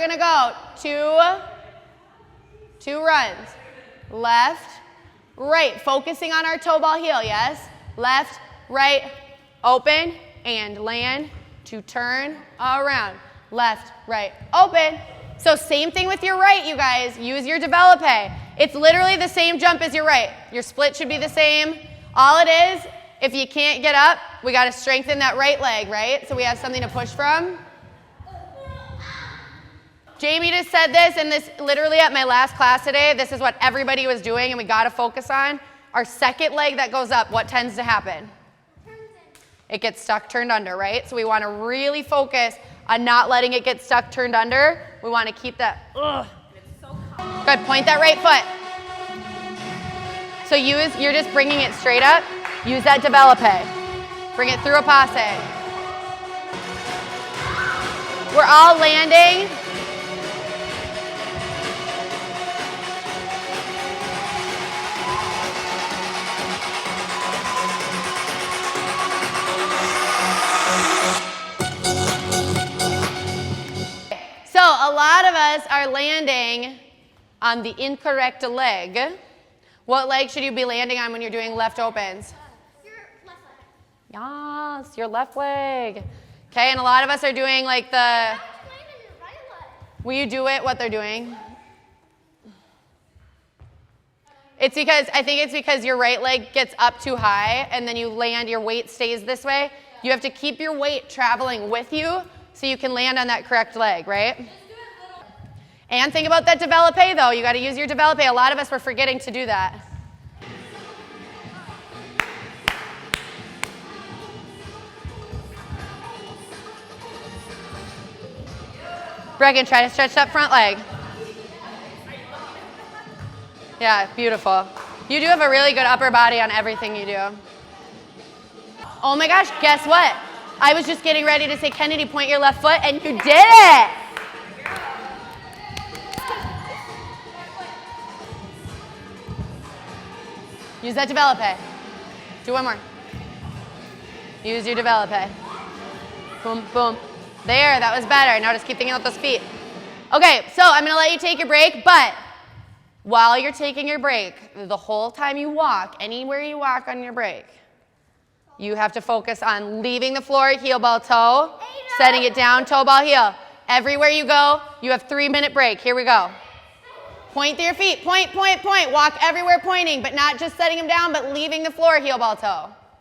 gonna go two runs. Left, right, focusing on our toe ball heel, yes? Left, right, open, and land to turn around. Left, right, open. So same thing with your right, you guys. Use your develope. It's literally the same jump as your right. Your split should be the same. All it is, if you can't get up, we got to strengthen that right leg, right? So we have something to push from. Jamie just said this, and this literally at my last class today, this is what everybody was doing, and we got to focus on. Our second leg that goes up, what tends to happen? It gets stuck, turned under, right? So we want to really focus on not letting it get stuck, turned under. We want to keep that. Good, point that right foot. So you're just bringing it straight up. Use that develope. Bring it through a passe. We're all landing. So a lot of us are landing on the incorrect leg. What leg should you be landing on when you're doing left opens? Your left leg. Yes, your left leg. Okay, and a lot of us are doing like the... Will you do it, what they're doing? I think it's because your right leg gets up too high and then you land, your weight stays this way. You have to keep your weight traveling with you so you can land on that correct leg, right? And think about that develope though. You got to use your develope. A lot of us were forgetting to do that. Bregan, try to stretch that front leg. Yeah, beautiful. You do have a really good upper body on everything you do. Oh my gosh, guess what? I was just getting ready to say, Kennedy, point your left foot, and you did it! Use that develope. Do one more. Use your develope. Boom, boom. There, that was better. Now just keep thinking about those feet. Okay, so I'm gonna let you take your break, but while you're taking your break, the whole time you walk, anywhere you walk on your break, you have to focus on leaving the floor, heel ball toe, setting it down, toe ball heel. Everywhere you go, you have 3-minute break. Here we go. Point to your feet, point, point, point. Walk everywhere pointing, but not just setting them down, but leaving the floor, heel ball toe.